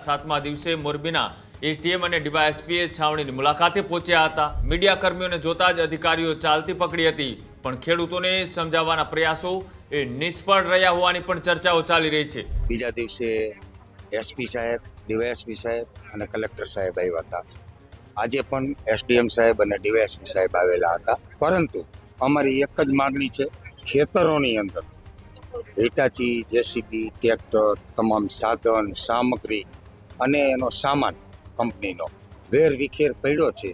7મા દિવસે મોરબીના એસડીએમ અને ડીવાયએસપીએ છાવણીની મુલાકાતે પહોંચ્યા હતા। મીડિયા કર્મીઓને જોતા જ અધિકારીઓ ચાલતી પકડી હતી, પણ ખેડૂતોને સમજાવવાના પ્રયાસો એ નિષ્ફળ રહ્યા હોવાની પણ ચર્ચાઓ ચાલી રહી છે। બીજા દિવસે એસપી સાહેબ, ડીવાયએસપી સાહેબ અને કલેક્ટર સાહેબ આવ્યા હતા। આજે પણ એસડીએમ સાહેબ અને ડીવાયએસપી સાહેબ આવેલા હતા, પરંતુ અમારી એક જ માગણી છે, ખેતરોની અંદર હિટાચી, જેસીબી, ટ્રેક્ટર, તમામ સાધન સામગ્રી અને એનો સામાન કંપનીનો વેર વિખેર પડ્યો છે,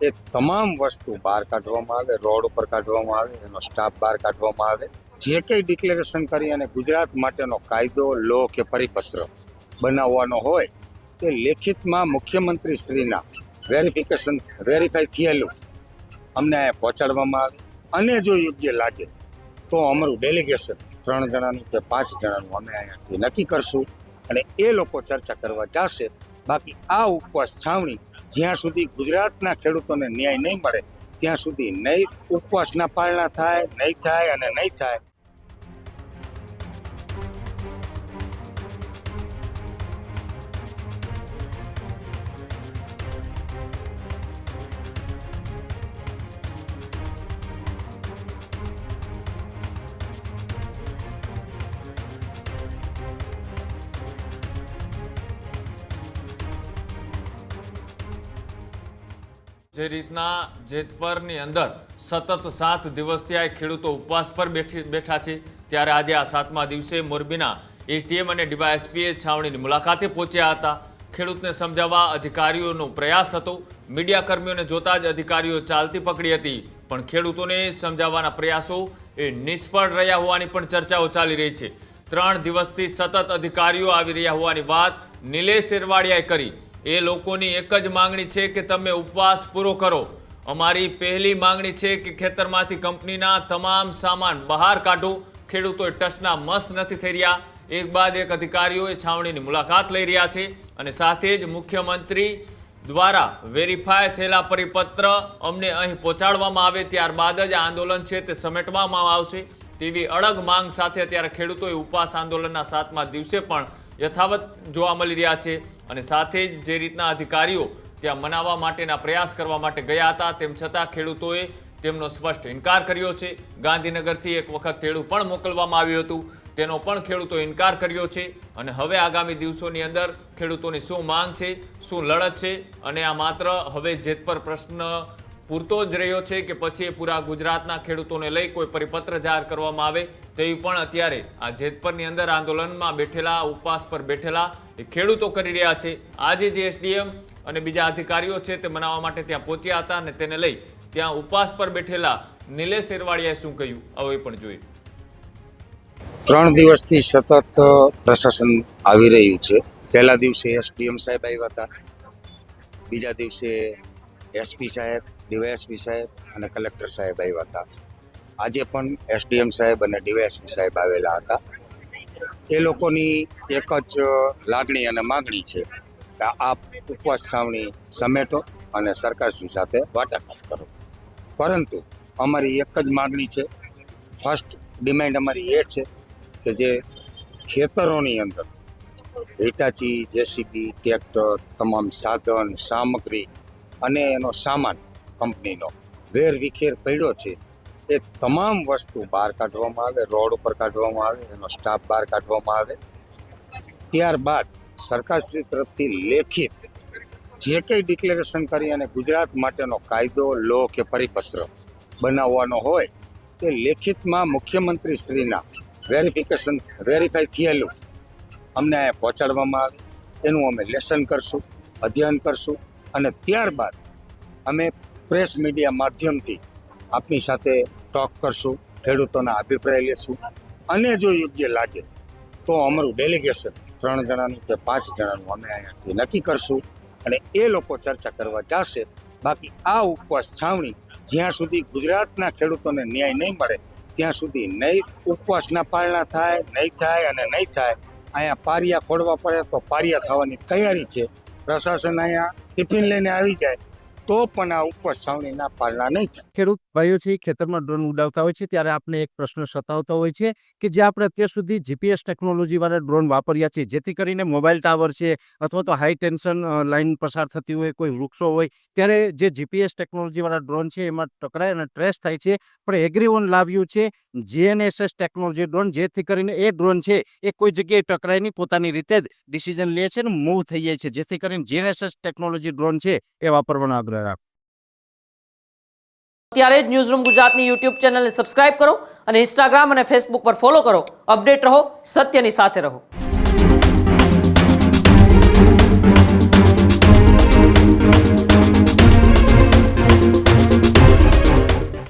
એ તમામ વસ્તુ બહાર કાઢવામાં આવે, રોડ ઉપર કાઢવામાં આવે, એનો સ્ટાફ બહાર કાઢવામાં આવે। જે કંઈ ડિક્લેરેશન કરી અને ગુજરાત માટેનો કાયદો, લો કે પરિપત્ર બનાવવાનો હોય તે લેખિતમાં મુખ્યમંત્રી શ્રીના વેરીફાઈ થયેલું અમને અહીંયા પહોંચાડવામાં આવે, અને જો યોગ્ય લાગે તો અમારું ડેલિગેશન 3 જણાનું કે 5 જણાનું અમે અહીંયાથી નક્કી કરશું અને એ લોકો ચર્ચા કરવા જશે। બાકી આ ઉપવાસ છાવણી જ્યાં સુધી ગુજરાતના ખેડૂતોને ન્યાય નહીં મળે ત્યાં સુધી નહીં ઉપવાસના પાલના થાય, નહીં થાય અને નહીં થાય। જે રીતના જેતપરની અંદર સતત 7 દિવસથી આ ખેડૂતો ઉપવાસ પર બેઠા છે, ત્યારે આજે આ 7મા દિવસે મોરબીના એસડીએમ અને ડીવાયએસપીએ છાવણીની મુલાકાતે પહોંચ્યા હતા। ખેડૂતને સમજાવવા અધિકારીઓનો પ્રયાસ હતો। મીડિયા કર્મીઓને જોતા જ અધિકારીઓ ચાલતી પકડી હતી, પણ ખેડૂતોને સમજાવવાના પ્રયાસો એ નિષ્ફળ રહ્યા હોવાની પણ ચર્ચાઓ ચાલી રહી છે। 3 દિવસથી સતત અધિકારીઓ આવી રહ્યા હોવાની વાત નિલેશ એરવાડિયાએ કરી। એ લોકોની એક જ માંગણી છે કે તમે ઉપવાસ પૂરો કરો। અમારી પહેલી માંગણી છે કે ખેતરમાંથી કંપનીના તમામ સામાન બહાર કાઢો। ખેડૂતોએ ટસના મસ નથી થઈ રહ્યા। એક બાદ એક અધિકારીઓ એ છાવણીની મુલાકાત લઈ રહ્યા છે, અને સાથે જ મુખ્યમંત્રી દ્વારા વેરીફાઈ થયેલા પરિપત્ર અમને અહીં પહોંચાડવામાં આવે, ત્યારબાદ જ આ આંદોલન છે તે સમેટવામાં આવશે તેવી અડગ માંગ સાથે અત્યારે ખેડૂતોએ ઉપવાસ આંદોલનના 7મા દિવસે પણ યથાવત જોવા મળી રહ્યા છે। અને સાથે જ જે રીતના અધિકારીઓ ત્યાં મનાવવા માટેના પ્રયાસ કરવા માટે ગયા હતા, તેમ છતાં ખેડૂતોએ તેમનો સ્પષ્ટ ઇનકાર કર્યો છે। ગાંધીનગરથી એક વખત તેડું પણ મોકલવામાં આવ્યું હતું, તેનો પણ ખેડૂતોએ ઇનકાર કર્યો છે। અને હવે આગામી દિવસોની અંદર ખેડૂતોની શું માંગ છે, શું લડત છે, અને આ માત્ર હવે જેતપર પ્રશ્ન પૂરતો જ રહ્યો છે કે પછી પૂરા ગુજરાતના ખેડૂતોને લઈ કોઈ પરિપત્ર જાહેર કરવામાં આવે તેવી પણ અત્યારે આ જેતપરની અંદર આંદોલનમાં બેઠેલા, ઉપવાસ પર બેઠેલા એ ખેડૂતો કરી રહ્યા છે। આજે જે એસડીએમ અને બીજા અધિકારીઓ છે તે મનાવવા માટે ત્યાં પહોંચ્યા હતા, અને તેને લઈ ત્યાં ઉપવાસ પર બેઠેલા નિલેશ એરવાડિયાએ શું કહ્યું આવો એ પણ જોઈએ। 3 દિવસથી સતત પ્રશાસન આવી રહ્યું છે। પહેલા દિવસે એસડીએમ સાહેબ આવ્યા હતા, બીજા દિવસે એસપી સાહેબ, ડીવાયએસપી સાહેબ અને કલેક્ટર સાહેબ આવ્યા હતા। આજે પણ એસડીએમ સાહેબ અને ડીવાયએસપી સાહેબ આવેલા હતા। એ લોકોની એક જ લાગણી અને માગણી છે કે આ ઉપવાસ છાવણી સમેટો અને સરકારશ્રી સાથે વાટાઘાટ કરો। પરંતુ અમારી એક જ માગણી છે, ફર્સ્ટ ડિમાન્ડ અમારી એ છે કે જે ખેતરોની અંદર હિટાચી, જેસીબી, ટ્રેક્ટર, તમામ સાધન સામગ્રી અને એનો સામાન કંપનીનો વેર વિખેર પડ્યો છે, એ તમામ વસ્તુ બહાર કાઢવામાં આવે, રોડ ઉપર કાઢવામાં આવે, એનો સ્ટાફ બહાર કાઢવામાં આવે। ત્યારબાદ સરકારશ્રી તરફથી લેખિત જે કંઈ ડિક્લેરેશન કરી અને ગુજરાત માટેનો કાયદો, લો કે પરિપત્ર બનાવવાનો હોય તે લેખિતમાં મુખ્યમંત્રી શ્રીના વેરીફાઈ થયેલું અમને અહીંયા પહોંચાડવામાં આવે, એનું અમે લેસન કરશું, અધ્યયન કરશું, અને ત્યારબાદ અમે પ્રેસ મીડિયા માધ્યમથી આપની સાથે ટોક કરશું, ખેડૂતોના અભિપ્રાય લેશું, અને જો યોગ્ય લાગે તો અમારું ડેલિગેશન 3 જણાનું કે 5 જણાનું અમે અહીંયાથી નક્કી કરશું અને એ લોકો ચર્ચા કરવા જશે। બાકી આ ઉપવાસ છાવણી જ્યાં સુધી ગુજરાતના ખેડૂતોને ન્યાય નહીં મળે ત્યાં સુધી નહીં ઉપવાસના પાલના થાય, નહીં થાય અને નહીં થાય। અહીંયા પારિયા ફોડવા પડે તો પારિયા થવાની તૈયારી છે। પ્રશાસન અહીંયા ટિફિન લઈને આવી જાય તો પણ આ ઉપવાસ છાવણીના પાલના નહીં થાય. ખેડૂત ભાઈઓ છે ખેતરમાં ડ્રોન ઉડાવતા હોય છે ત્યારે આપણે એક પ્રશ્ન સતાવતો હોય છે કે જે આપણે અત્યાર સુધી જીપીએસ ટેકનોલોજીવાળા ડ્રોન વાપર્યા છે, જેથી કરીને મોબાઈલ ટાવર છે અથવા તો હાઈ ટેન્શન લાઈન પસાર થતી હોય, કોઈ વૃક્ષો હોય, ત્યારે જે જીપીએસ ટેકનોલોજીવાળા ડ્રોન છે એમાં ટકરાય અને ટ્રેસ થાય છે. પણ એગ્રીઓન લાવ્યું છે GNSS ટેકનોલોજી ડ્રોન, જેથી કરીને એ ડ્રોન છે એ કોઈ જગ્યાએ ટકરાય નહીં, પોતાની રીતે જ ડિસિઝન લે છે ને મૂવ થઈ જાય છે, જેથી કરીને GNSS ટેકનોલોજી ડ્રોન છે એ વાપરવાનો આગ્રહ રાખો. અત્યારે જ ન્યૂઝરૂમ ગુજરાતની યુટ્યુબ ચેનલને સબસ્ક્રાઇબ કરો અને ઇન્સ્ટાગ્રામ અને ફેસબુક પર ફોલો કરો. અપડેટ રહો, સત્યની સાથે રહો.